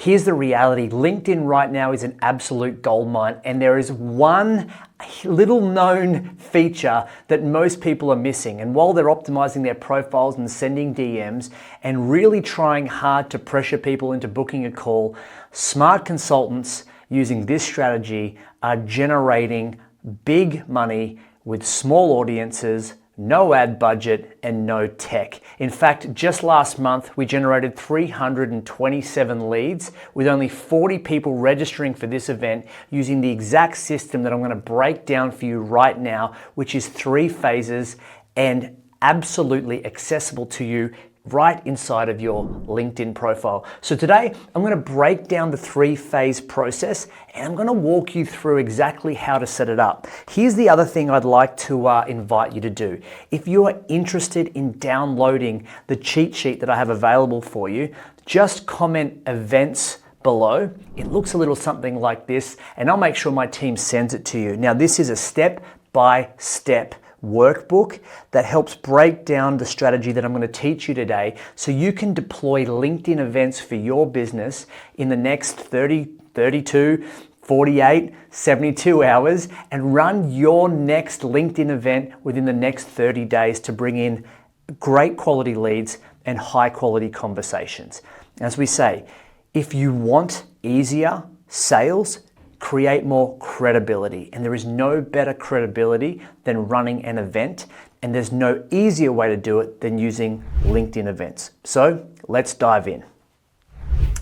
Here's the reality. LinkedIn right now is an absolute goldmine, and there is one little known feature that most people are missing. And while they're optimizing their profiles and sending DMs and really trying hard to pressure people into booking a call, smart consultants using this strategy are generating big money with small audiences, no ad budget, and no tech. In fact, just last month, we generated 327 leads with only 40 people registering for this event using the exact system that I'm going to break down for you right now, which is 3 phases and absolutely accessible to you right inside of your LinkedIn profile. So today, I'm going to break down the 3-phase process and I'm going to walk you through exactly how to set it up. Here's the other thing I'd like to invite you to do. If you are interested in downloading the cheat sheet that I have available for you, just comment events below. It looks a little something like this, and I'll make sure my team sends it to you. Now, this is a step-by-step workbook that helps break down the strategy that I'm going to teach you today so you can deploy LinkedIn events for your business in the next 30, 32, 48, 72 hours and run your next LinkedIn event within the next 30 days to bring in great quality leads and high quality conversations. As we say, if you want easier sales, create more credibility. And there is no better credibility than running an event. And there's no easier way to do it than using LinkedIn events. So let's dive in.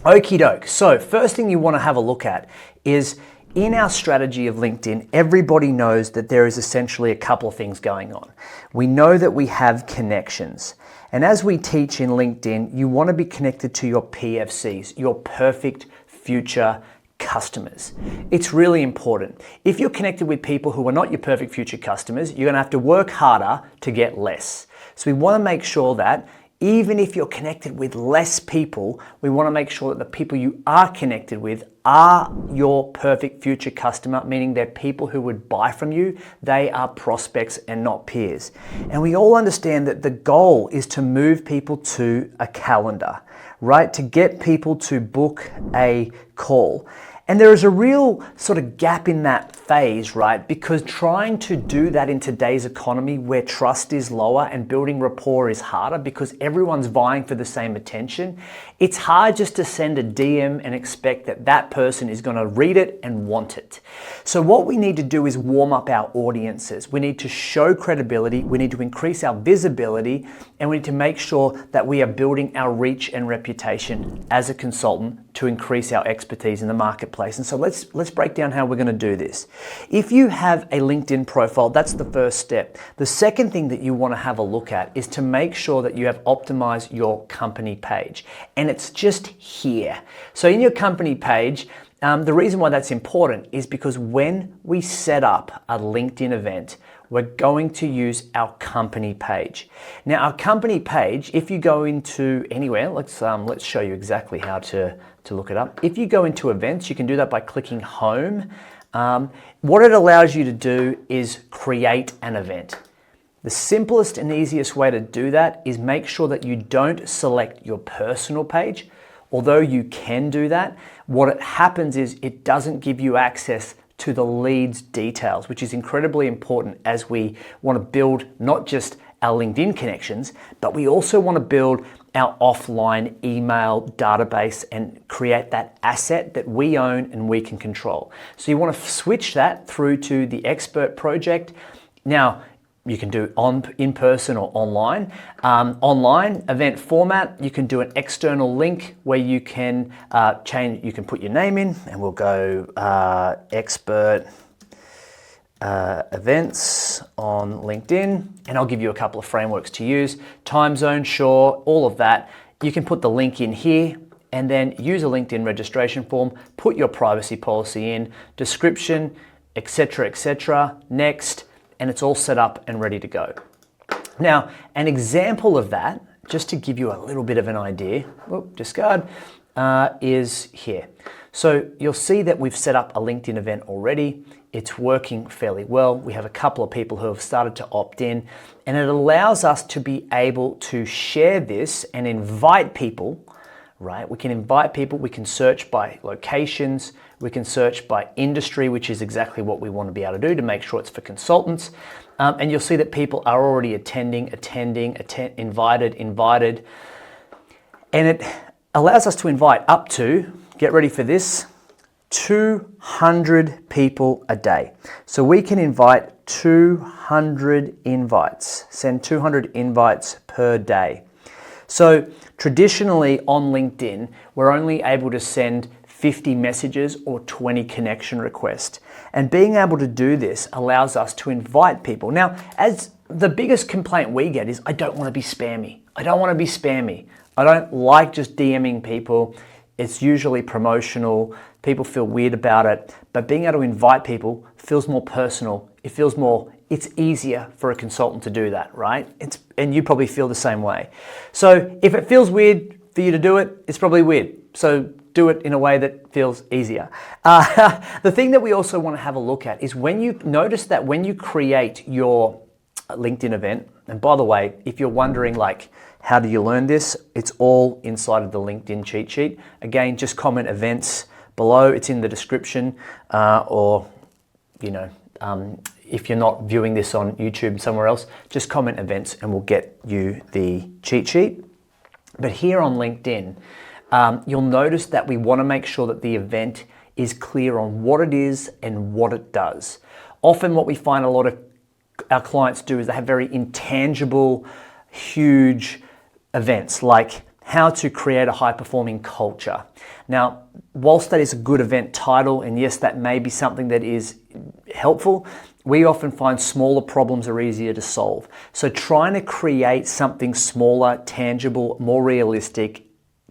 Okie doke. So first thing you want to have a look at is in our strategy of LinkedIn, everybody knows that there is essentially a couple of things going on. We know that we have connections. And as we teach in LinkedIn, you want to be connected to your PFCs, your perfect future customers. It's really important. If you're connected with people who are not your perfect future customers, you're going to have to work harder to get less. So we want to make sure that even if you're connected with less people, we want to make sure that the people you are connected with are your perfect future customer, meaning they're people who would buy from you. They are prospects and not peers. And we all understand that the goal is to move people to a calendar, right? To get people to book a call. And there is a real sort of gap in that phase, right? Because trying to do that in today's economy where trust is lower and building rapport is harder because everyone's vying for the same attention, it's hard just to send a DM and expect that that person is going to read it and want it. So what we need to do is warm up our audiences. We need to show credibility, we need to increase our visibility, and we need to make sure that we are building our reach and reputation as a consultant to increase our expertise in the marketplace. And so let's break down how we're going to do this. If you have a LinkedIn profile, that's the first step. The second thing that you want to have a look at is to make sure that you have optimized your company page. And it's just here. So in your company page, the reason why that's important is because when we set up a LinkedIn event, we're going to use our company page. Now, our company page, if you go into anywhere, let's show you exactly how to look it up. If you go into events, you can do that by clicking home. What it allows you to do is create an event. The simplest and easiest way to do that is make sure that you don't select your personal page. Although you can do that, what happens is it doesn't give you access to the leads details, which is incredibly important as we want to build not just our LinkedIn connections, but we also want to build our offline email database and create that asset that we own and we can control. So you want to switch that through to the expert project. Now, you can do in person or online. Online event format, you can do an external link where you can change, you can put your name in and we'll go expert events on LinkedIn, and I'll give you a couple of frameworks to use. Time zone, sure, all of that. You can put the link in here and then use a LinkedIn registration form, put your privacy policy in, description, etc., next, and it's all set up and ready to go. Now, an example of that, just to give you a little bit of an idea, discard, is here. So you'll see that we've set up a LinkedIn event already. It's working fairly well. We have a couple of people who have started to opt in, and it allows us to be able to share this and invite people, right? We can invite people, we can search by locations, we can search by industry, which is exactly what we want to be able to do to make sure it's for consultants. And you'll see that people are already invited. And it allows us to invite up to, get ready for this, 200 people a day. So we can invite 200 invites, send 200 invites per day. So traditionally on LinkedIn, we're only able to send 50 messages or 20 connection requests. And being able to do this allows us to invite people. Now, as the biggest complaint we get is, I don't want to be spammy. I don't want to be spammy. I don't like just DMing people. It's usually promotional. People feel weird about it. But being able to invite people feels more personal. It feels more, it's easier for a consultant to do that, right? And you probably feel the same way. So if it feels weird for you to do it, it's probably weird. So do it in a way that feels easier. The thing that we also want to have a look at is when you notice that when you create your LinkedIn event, and by the way, if you're wondering like, how do you learn this? It's all inside of the LinkedIn cheat sheet. Again, just comment events below. It's in the description, or, you know, if you're not viewing this on YouTube somewhere else, just comment events and we'll get you the cheat sheet. But here on LinkedIn, you'll notice that we want to make sure that the event is clear on what it is and what it does. Often what we find a lot of our clients do is they have very intangible, huge events like how to create a high-performing culture. Now, whilst that is a good event title, and yes, that may be something that is helpful, we often find smaller problems are easier to solve. So trying to create something smaller, tangible, more realistic,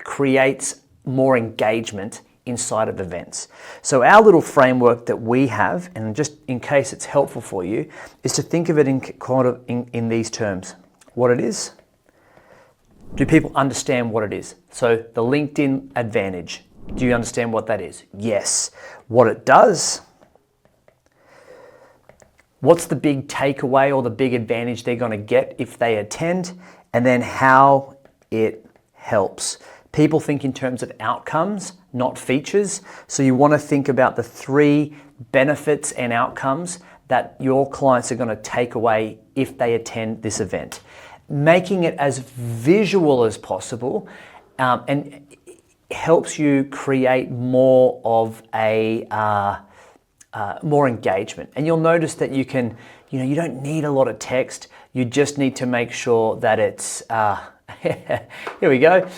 creates more engagement inside of events. So our little framework that we have, and just in case it's helpful for you, is to think of it in these terms. What it is. Do people understand what it is? So the LinkedIn advantage. Do you understand what that is? Yes. What it does. What's the big takeaway or the big advantage they're going to get if they attend? And then how it helps. People think in terms of outcomes, not features. So you want to think about the 3 benefits and outcomes that your clients are going to take away if they attend this event. Making it as visual as possible, and helps you create more of a more engagement. And you'll notice that you can, you don't need a lot of text. You just need to make sure that it's here we go.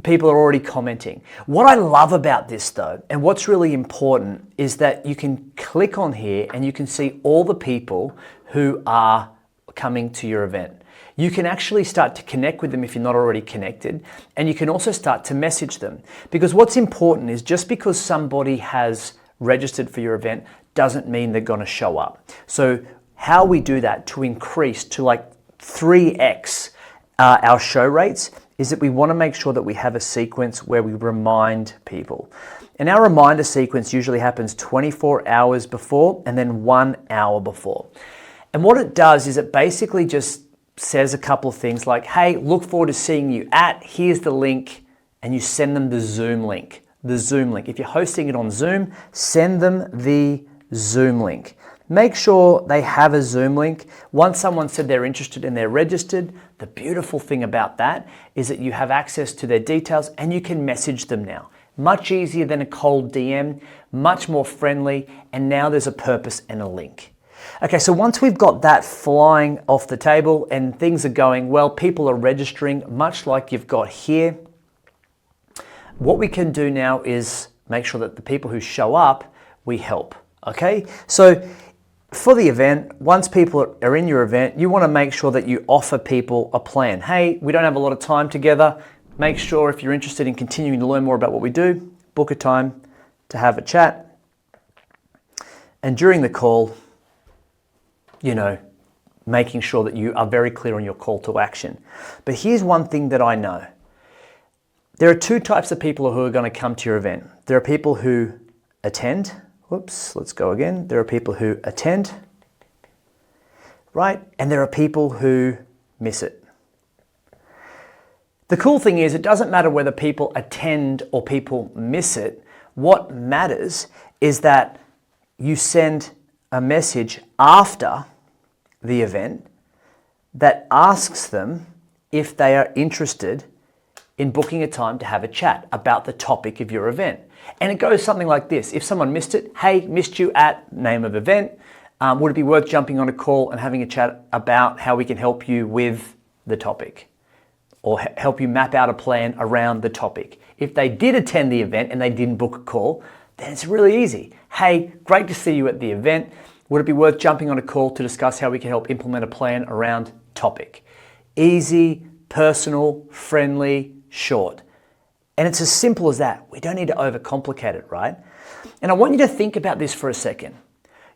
People are already commenting. What I love about this though, and what's really important, is that you can click on here and you can see all the people who are coming to your event. You can actually start to connect with them if you're not already connected, and you can also start to message them. Because what's important is just because somebody has registered for your event doesn't mean they're going to show up. So how we do that to increase to like 3x our show rates is that we want to make sure that we have a sequence where we remind people. And our reminder sequence usually happens 24 hours before and then 1 hour before. And what it does is it basically just says a couple of things like, hey, look forward to seeing you here's the link, and you send them the Zoom link. The Zoom link. If you're hosting it on Zoom, send them the Zoom link. Make sure they have a Zoom link. Once someone said they're interested and they're registered, the beautiful thing about that is that you have access to their details and you can message them now. Much easier than a cold DM, much more friendly, and now there's a purpose and a link. Okay, so once we've got that flying off the table and things are going well, people are registering, much like you've got here, what we can do now is make sure that the people who show up, we help, okay? So for the event, once people are in your event, you want to make sure that you offer people a plan. Hey, we don't have a lot of time together. Make sure if you're interested in continuing to learn more about what we do, book a time to have a chat. And during the call, making sure that you are very clear on your call to action. But here's one thing that I know. There are 2 types of people who are going to come to your event. There are people who attend. Whoops, let's go again. There are people who attend, right? And there are people who miss it. The cool thing is it doesn't matter whether people attend or people miss it. What matters is that you send a message after the event that asks them if they are interested in booking a time to have a chat about the topic of your event. And it goes something like this. If someone missed it, hey, missed you at name of event, would it be worth jumping on a call and having a chat about how we can help you with the topic or help you map out a plan around the topic? If they did attend the event and they didn't book a call, then it's really easy. Hey, great to see you at the event. Would it be worth jumping on a call to discuss how we can help implement a plan around topic? Easy, personal, friendly, short. And it's as simple as that. We don't need to overcomplicate it, right? And I want you to think about this for a second.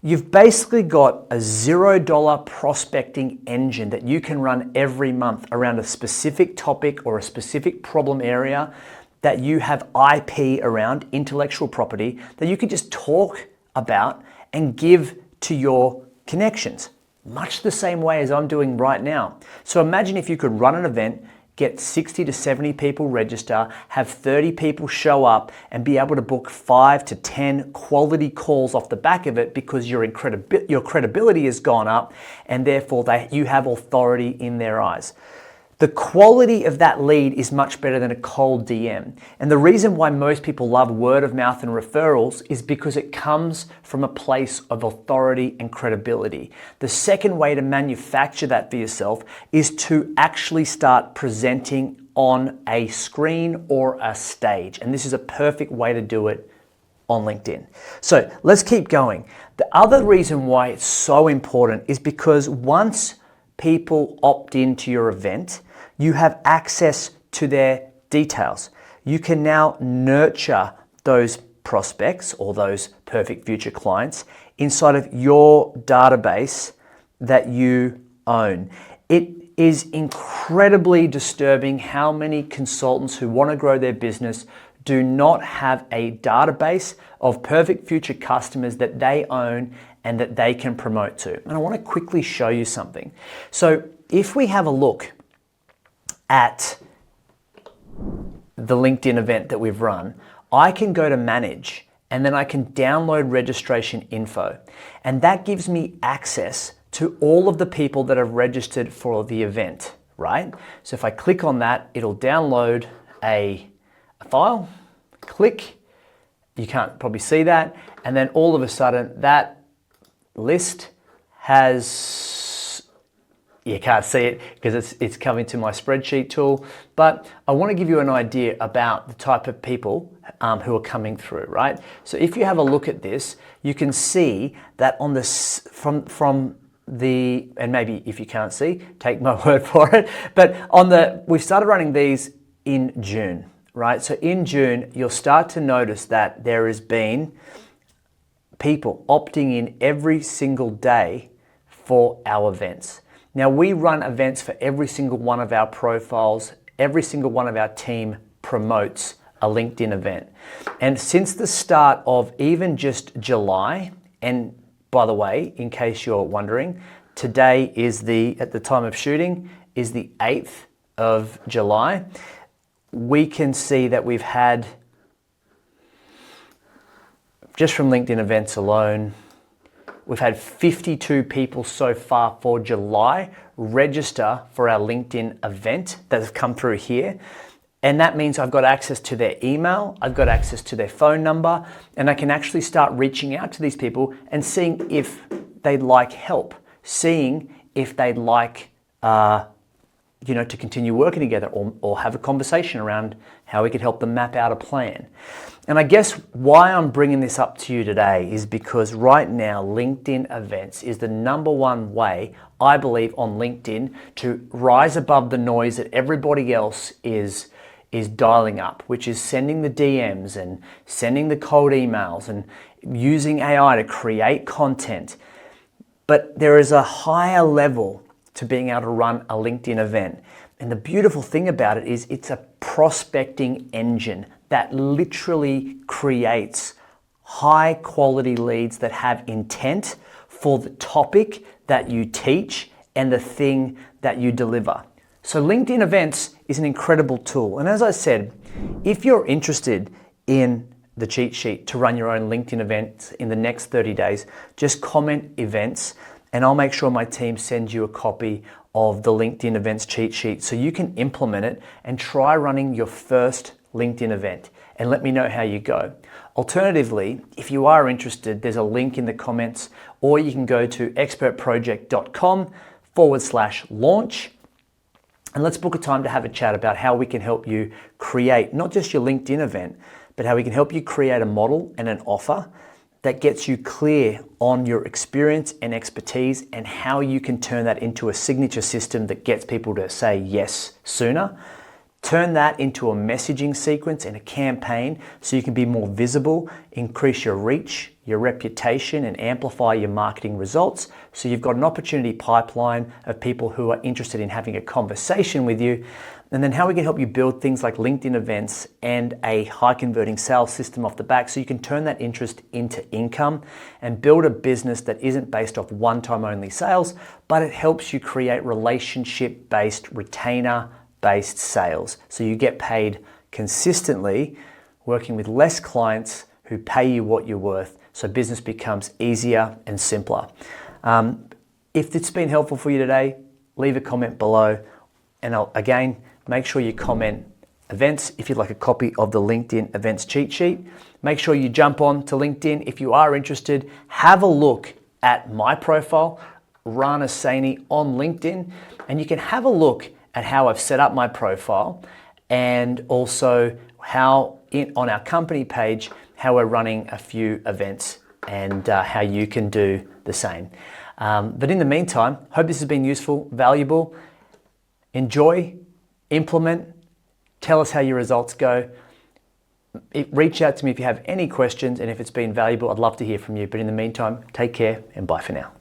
You've basically got a $0 prospecting engine that you can run every month around a specific topic or a specific problem area that you have IP around, intellectual property, that you can just talk about and give to your connections, much the same way as I'm doing right now. So imagine if you could run an event, get 60 to 70 people register, have 30 people show up, and be able to book 5 to 10 quality calls off the back of it because your credibility has gone up and therefore you have authority in their eyes. The quality of that lead is much better than a cold DM. And the reason why most people love word of mouth and referrals is because it comes from a place of authority and credibility. The second way to manufacture that for yourself is to actually start presenting on a screen or a stage. And this is a perfect way to do it on LinkedIn. So let's keep going. The other reason why it's so important is because once people opt into your event, you have access to their details. You can now nurture those prospects or those perfect future clients inside of your database that you own. It is incredibly disturbing how many consultants who want to grow their business do not have a database of perfect future customers that they own and that they can promote to. And I want to quickly show you something. So if we have a look at the LinkedIn event that we've run, I can go to manage and then I can download registration info. And that gives me access to all of the people that have registered for the event, right? So if I click on that, it'll download a file, click, you can't probably see that. And then all of a sudden that list has, you can't see it because it's coming to my spreadsheet tool, but I want to give you an idea about the type of people who are coming through, right? So if you have a look at this, you can see that on this from the, and maybe if you can't see, take my word for it, but we started running these in June, right? So in June, you'll start to notice that there has been people opting in every single day for our events. Now we run events for every single one of our profiles. Every single one of our team promotes a LinkedIn event. And since the start of even just July, and by the way, in case you're wondering, today is at the time of shooting, is the 8th of July. We can see that we've had, just from LinkedIn events alone, we've had 52 people so far for July register for our LinkedIn event that have come through here. And that means I've got access to their email, I've got access to their phone number, and I can actually start reaching out to these people and seeing if they'd like help, seeing if they'd like to continue working together or have a conversation around how we could help them map out a plan. And I guess why I'm bringing this up to you today is because right now LinkedIn events is the number one way, I believe, on LinkedIn to rise above the noise that everybody else is dialing up, which is sending the DMs and sending the cold emails and using AI to create content. But there is a higher level to being able to run a LinkedIn event. And the beautiful thing about it is it's a prospecting engine that literally creates high quality leads that have intent for the topic that you teach and the thing that you deliver. So LinkedIn events is an incredible tool. And as I said, if you're interested in the cheat sheet to run your own LinkedIn events in the next 30 days, just comment events and I'll make sure my team sends you a copy of the LinkedIn events cheat sheet so you can implement it and try running your first LinkedIn event and let me know how you go. Alternatively, if you are interested, there's a link in the comments or you can go to expertproject.com/launch. And let's book a time to have a chat about how we can help you create not just your LinkedIn event, but how we can help you create a model and an offer that gets you clear on your experience and expertise and how you can turn that into a signature system that gets people to say yes sooner. Turn that into a messaging sequence and a campaign so you can be more visible, increase your reach, your reputation, and amplify your marketing results. So you've got an opportunity pipeline of people who are interested in having a conversation with you. And then how we can help you build things like LinkedIn events and a high converting sales system off the back so you can turn that interest into income and build a business that isn't based off one-time only sales, but it helps you create relationship-based, retainer-based sales. So you get paid consistently working with less clients who pay you what you're worth, so business becomes easier and simpler. If it's been helpful for you today, leave a comment below. And again, make sure you comment events if you'd like a copy of the LinkedIn events cheat sheet. Make sure you jump on to LinkedIn if you are interested. Have a look at my profile, Rana Saini on LinkedIn, and you can have a look at how I've set up my profile and also how on our company page, how we're running a few events and how you can do the same. But in the meantime, hope this has been useful, valuable. Enjoy, implement, tell us how your results go. Reach out to me if you have any questions, and if it's been valuable, I'd love to hear from you. But in the meantime, take care and bye for now.